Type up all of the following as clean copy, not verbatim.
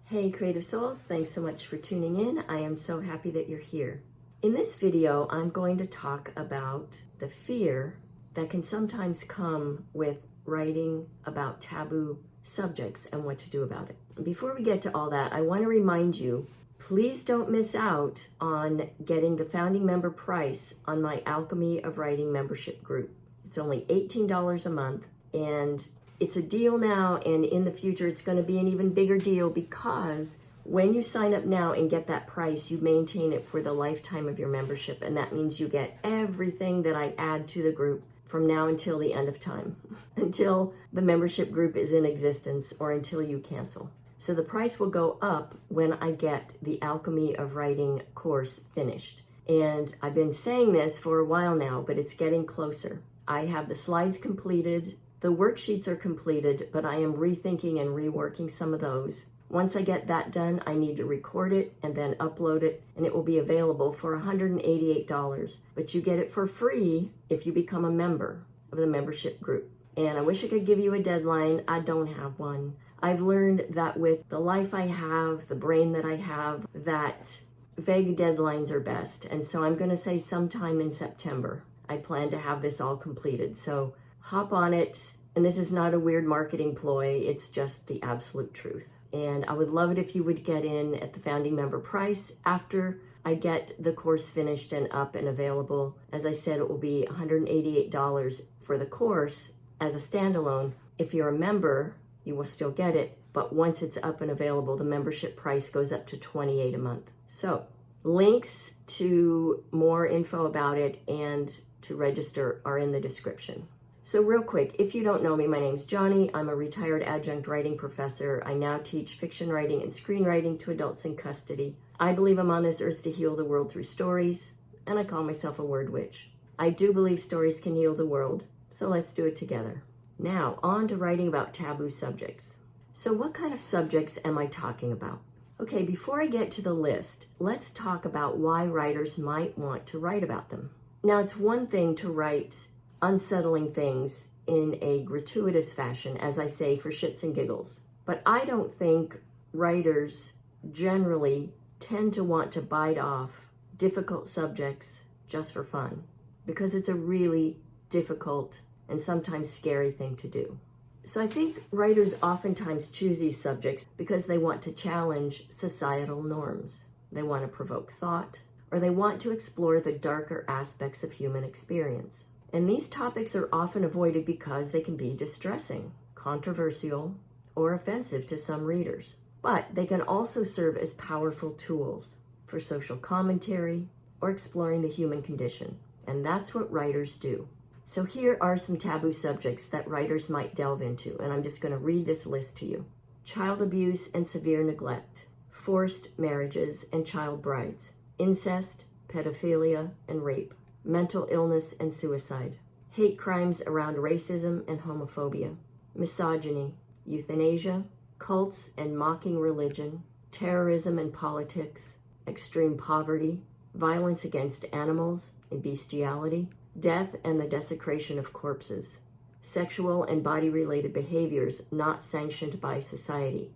Hey Creative Souls, thanks so much for tuning in. I am so happy that you're here. In this video, I'm going to talk about the fear that can sometimes come with writing about taboo subjects and what to do about it. Before we get to all that, I want to remind you, please don't miss out on getting the founding member price on my Alchemy of Writing membership group. It's only $18 a month, and it's a deal now, and in the future it's going to be an even bigger deal because when you sign up now and get that price, you maintain it for the lifetime of your membership, and that means you get everything that I add to the group from now until the end of time, until the membership group is in existence or until you cancel. So the price will go up when I get the Alchemy of Writing course finished. And I've been saying this for a while now, but it's getting closer. I have the slides completed. The worksheets are completed, but I am rethinking and reworking some of those. Once I get that done, I need to record it and then upload it, and it will be available for $188. But you get it for free if you become a member of the membership group. And I wish I could give you a deadline. I don't have one. I've learned that with the life I have, the brain that I have, that vague deadlines are best. And so I'm going to say sometime in September, I plan to have this all completed. So hop on it. And this is not a weird marketing ploy. It's just the absolute truth. And I would love it if you would get in at the founding member price after I get the course finished and up and available. As I said, it will be $188 for the course as a standalone. If you're a member, you will still get it. But once it's up and available, the membership price goes up to $28 a month. So links to more info about it and to register are in the description. So real quick, if you don't know me, my name's Johnny. I'm a retired adjunct writing professor. I now teach fiction writing and screenwriting to adults in custody. I believe I'm on this earth to heal the world through stories, and I call myself a word witch. I do believe stories can heal the world, so let's do it together. Now, on to writing about taboo subjects. So what kind of subjects am I talking about? Okay, before I get to the list, let's talk about why writers might want to write about them. Now, it's one thing to write unsettling things in a gratuitous fashion, as I say, for shits and giggles. But I don't think writers generally tend to want to bite off difficult subjects just for fun, because it's a really difficult and sometimes scary thing to do. So I think writers oftentimes choose these subjects because they want to challenge societal norms. They want to provoke thought, or they want to explore the darker aspects of human experience. And these topics are often avoided because they can be distressing, controversial, or offensive to some readers. But they can also serve as powerful tools for social commentary or exploring the human condition. And that's what writers do. So here are some taboo subjects that writers might delve into, and I'm just going to read this list to you. Child abuse and severe neglect, forced marriages and child brides, incest, pedophilia, and rape, mental illness and suicide, hate crimes around racism and homophobia, misogyny, euthanasia, cults and mocking religion, terrorism and politics, extreme poverty, violence against animals and bestiality, death and the desecration of corpses, sexual and body-related behaviors not sanctioned by society,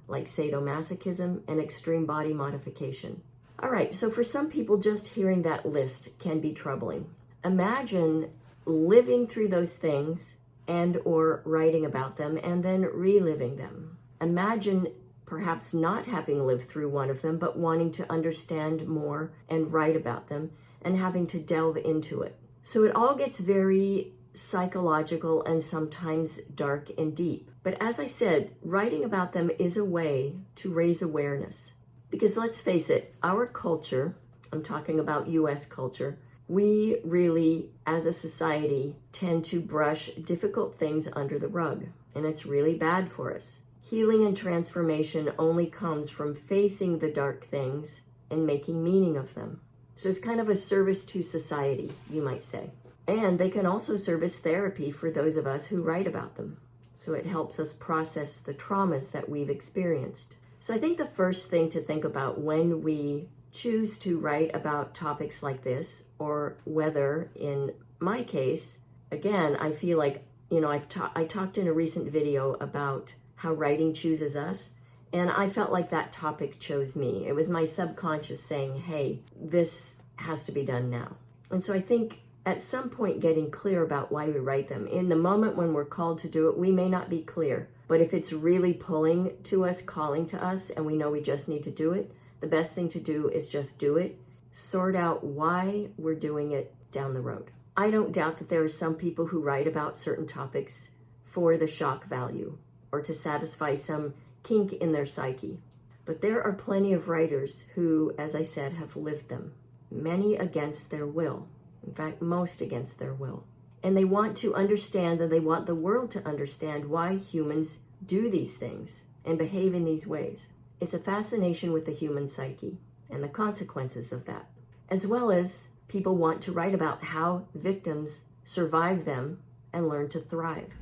like sadomasochism and extreme body modification. All right, so for some people, just hearing that list can be troubling. Imagine living through those things and or writing about them and then reliving them. Imagine perhaps not having lived through one of them, but wanting to understand more and write about them and having to delve into it. So it all gets very psychological and sometimes dark and deep. But as I said, writing about them is a way to raise awareness. Because let's face it, our culture, I'm talking about US culture, we really, as a society, tend to brush difficult things under the rug. And it's really bad for us. Healing and transformation only comes from facing the dark things and making meaning of them. So it's kind of a service to society, you might say. And they can also serve as therapy for those of us who write about them. So it helps us process the traumas that we've experienced. So I think the first thing to think about when we choose to write about topics like this, or whether, in my case, again, I feel like, I talked in a recent video about how writing chooses us, And I felt like that topic chose me. It was my subconscious saying, hey, this has to be done now. And so I think at some point getting clear about why we write them. In the moment when we're called to do it, we may not be clear. But if it's really pulling to us, calling to us, and we know we just need to do it, the best thing to do is just do it. Sort out why we're doing it down the road. I don't doubt that there are some people who write about certain topics for the shock value or to satisfy some kink in their psyche. But there are plenty of writers who, as I said, have lived them, many against their will. In fact, most against their will. And they want to understand, and they want the world to understand why humans do these things and behave in these ways. It's a fascination with the human psyche and the consequences of that. As well as people want to write about how victims survive them and learn to thrive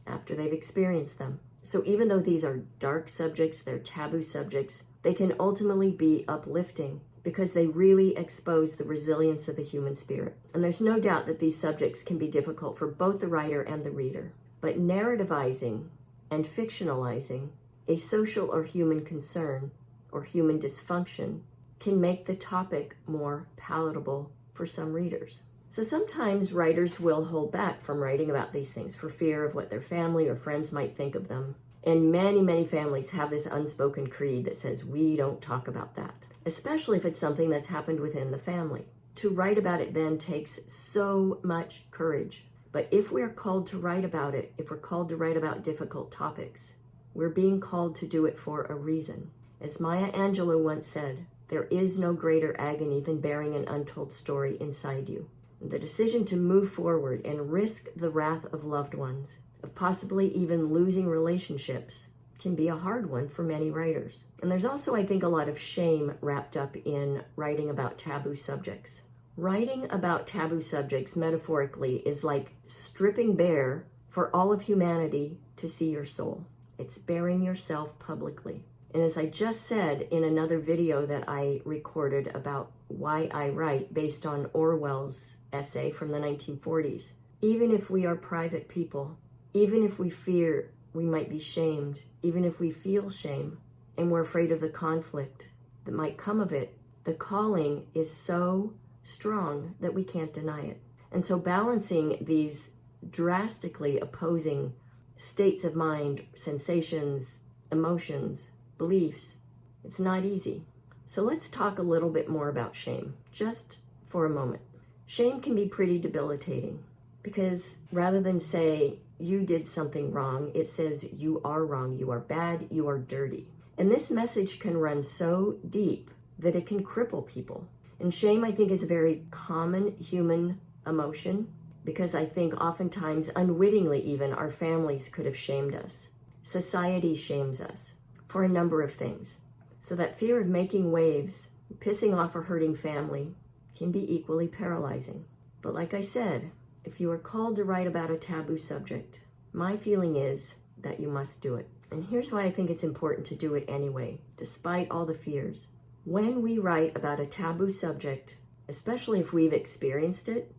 after they've experienced them. So even though these are dark subjects, they're taboo subjects, they can ultimately be uplifting because they really expose the resilience of the human spirit. And there's no doubt that these subjects can be difficult for both the writer and the reader. But narrativizing and fictionalizing a social or human concern or human dysfunction can make the topic more palatable for some readers. So sometimes writers will hold back from writing about these things for fear of what their family or friends might think of them. And many, many families have this unspoken creed that says, we don't talk about that, especially if it's something that's happened within the family. To write about it then takes so much courage. But if we're called to write about it, if we're called to write about difficult topics, we're being called to do it for a reason. As Maya Angelou once said, there is no greater agony than bearing an untold story inside you. The decision to move forward and risk the wrath of loved ones, of possibly even losing relationships, can be a hard one for many writers. And there's also, I think, a lot of shame wrapped up in writing about taboo subjects. Writing about taboo subjects, metaphorically, is like stripping bare for all of humanity to see your soul. It's bearing yourself publicly. And as I just said in another video that I recorded about why I write based on Orwell's essay from the 1940s, even if we are private people, even if we fear we might be shamed, even if we feel shame and we're afraid of the conflict that might come of it, the calling is so strong that we can't deny it. And so balancing these drastically opposing states of mind, sensations, emotions, beliefs, it's not easy. So let's talk a little bit more about shame, just for a moment. Shame can be pretty debilitating because rather than say you did something wrong, it says you are wrong, you are bad, you are dirty. And this message can run so deep that it can cripple people. And shame, I think, is a very common human emotion because I think oftentimes, unwittingly even, our families could have shamed us. Society shames us for a number of things. So that fear of making waves, pissing off or hurting family can be equally paralyzing. But like I said, if you are called to write about a taboo subject, my feeling is that you must do it. And here's why I think it's important to do it anyway, despite all the fears. When we write about a taboo subject, especially if we've experienced it,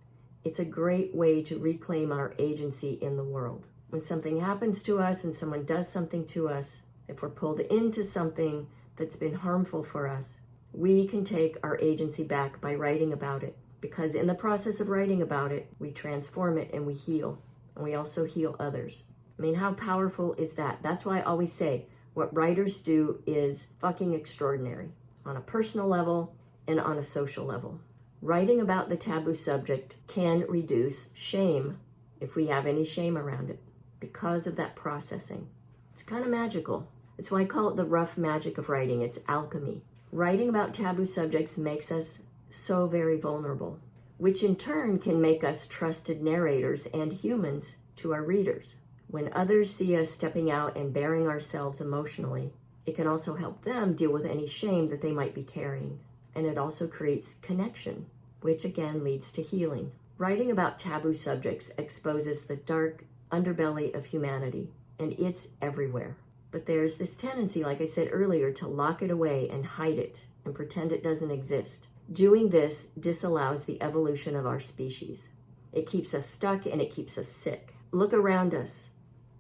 it's a great way to reclaim our agency in the world. When something happens to us and someone does something to us, if we're pulled into something that's been harmful for us, we can take our agency back by writing about it. Because in the process of writing about it, we transform it and we heal. And we also heal others. I mean, how powerful is that? That's why I always say what writers do is fucking extraordinary on a personal level and on a social level. Writing about the taboo subject can reduce shame if we have any shame around it because of that processing. It's kind of magical. That's why I call it the rough magic of writing. It's alchemy. Writing about taboo subjects makes us so very vulnerable, which in turn can make us trusted narrators and humans to our readers. When others see us stepping out and bearing ourselves emotionally, it can also help them deal with any shame that they might be carrying. And it also creates connection, which again leads to healing. Writing about taboo subjects exposes the dark underbelly of humanity, and it's everywhere. But there's this tendency, like I said earlier, to lock it away and hide it and pretend it doesn't exist. Doing this disallows the evolution of our species. It keeps us stuck and it keeps us sick. Look around us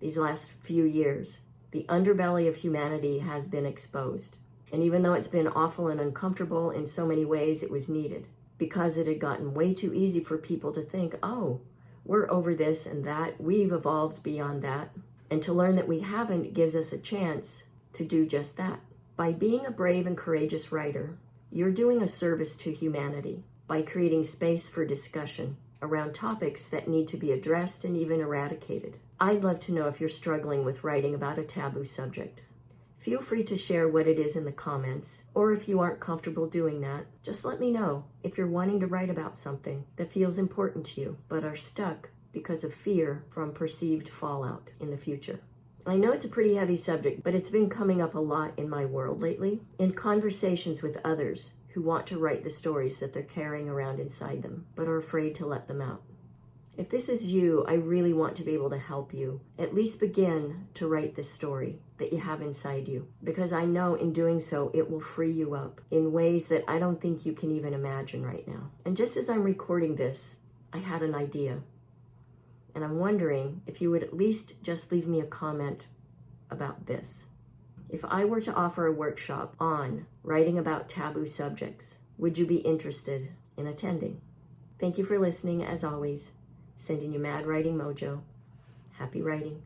these last few years. The underbelly of humanity has been exposed. And even though it's been awful and uncomfortable in so many ways, it was needed, because it had gotten way too easy for people to think, oh, we're over this and that, we've evolved beyond that. And to learn that we haven't gives us a chance to do just that. By being a brave and courageous writer, you're doing a service to humanity by creating space for discussion around topics that need to be addressed and even eradicated. I'd love to know if you're struggling with writing about a taboo subject. Feel free to share what it is in the comments, or if you aren't comfortable doing that, just let me know if you're wanting to write about something that feels important to you, but are stuck because of fear from perceived fallout in the future. I know it's a pretty heavy subject, but it's been coming up a lot in my world lately, in conversations with others who want to write the stories that they're carrying around inside them, but are afraid to let them out. If this is you, I really want to be able to help you at least begin to write this story that you have inside you, because I know in doing so, it will free you up in ways that I don't think you can even imagine right now. And just as I'm recording this, I had an idea. And I'm wondering if you would at least just leave me a comment about this. If I were to offer a workshop on writing about taboo subjects, would you be interested in attending? Thank you for listening, as always. Sending you mad writing mojo. Happy writing.